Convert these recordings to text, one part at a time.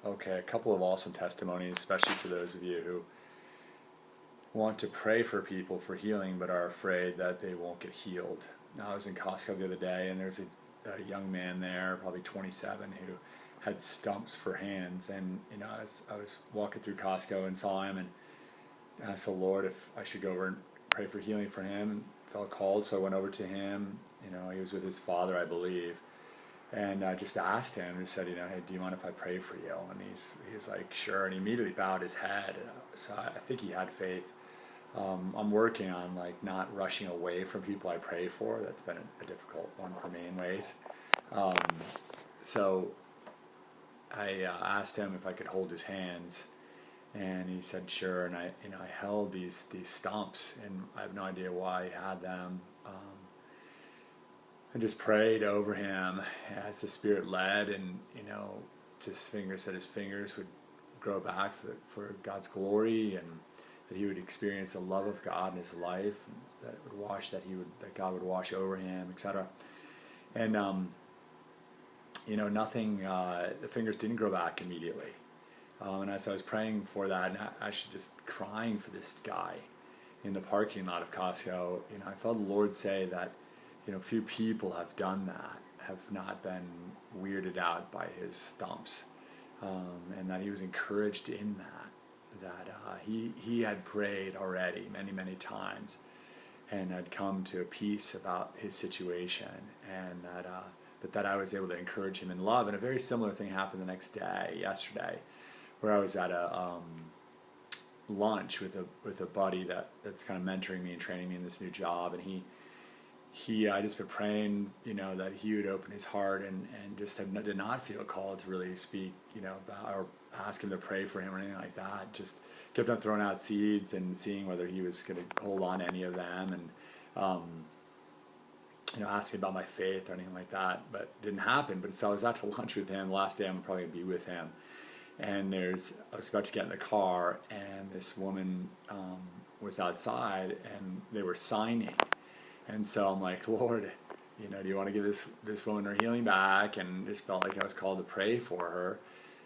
Okay, a couple of awesome testimonies, especially for those of you who want to pray for people for healing but are afraid that they won't get healed. Now, I was in Costco the other day, and there's a young man there, probably 27, who had stumps for hands. And I was walking through Costco and saw him, and asked the Lord if I should go over and pray for healing for him. And felt called, so I went over to him. He was with his father, I believe. And I just asked him, he said, hey, do you mind if I pray for you? And he's like, sure. And he immediately bowed his head. So I think he had faith. I'm working on not rushing away from people I pray for. That's been a difficult one for me in ways. So I asked him if I could hold his hands, and he said sure. And I held these stumps, and I have no idea why he had them. I just prayed over him as the Spirit led, and just fingers said his fingers would grow back for God's glory, and that he would experience the love of God in his life, and that God would wash over him, etc. And nothing. The fingers didn't grow back immediately. And as I was praying for that, and actually just crying for this guy in the parking lot of Costco, I felt the Lord say that few people have done that, have not been weirded out by his stumps, and that he was encouraged in that he had prayed already many times and had come to a peace about his situation, and that I was able to encourage him in love. And a very similar thing happened the next day, yesterday, where I was at a lunch with a buddy that's kind of mentoring me and training me in this new job, and I just been praying, that he would open his heart and just did not feel called to really speak, about or ask him to pray for him or anything like that. Just kept on throwing out seeds and seeing whether he was going to hold on to any of them, and ask me about my faith or anything like that, but it didn't happen. But so I was out to lunch with him. The last day I'm probably going to be with him, and I was about to get in the car, and this woman was outside, and they were signing. And so I'm like, Lord, do you want to give this woman her healing back? And just felt like I was called to pray for her.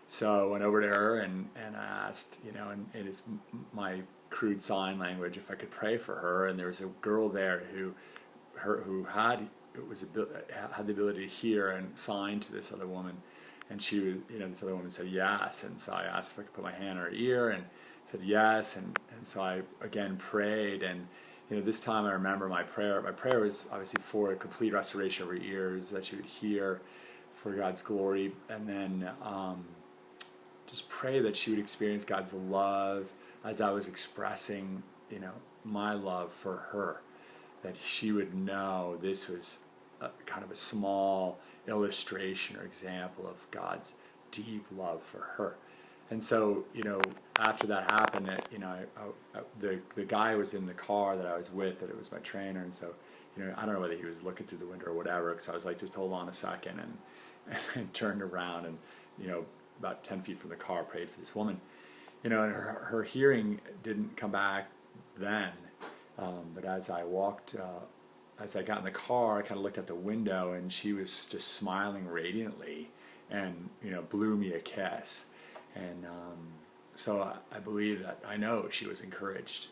So I went over to her and I asked, and it is my crude sign language, if I could pray for her. And there was a girl there who had the ability to hear and sign to this other woman. And she was, this other woman said yes. And so I asked if I could put my hand on her ear, and said yes. And so I again prayed, and this time I remember my prayer. My prayer was obviously for a complete restoration of her ears, that she would hear for God's glory, and then just pray that she would experience God's love as I was expressing, my love for her, that she would know this was kind of a small illustration or example of God's deep love for her. And so, after that happened, the guy was in the car that I was with, that it was my trainer, and so, I don't know whether he was looking through the window or whatever, because I was like, just hold on a second, and turned around and, about 10 feet from the car, prayed for this woman. And her hearing didn't come back then, but as I got in the car, I kind of looked out the window, and she was just smiling radiantly, and, blew me a kiss. And so I believe that, I know she was encouraged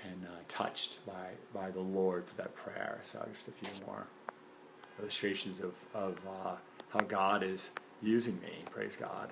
and touched by the Lord through that prayer. So just a few more illustrations of how God is using me. Praise God.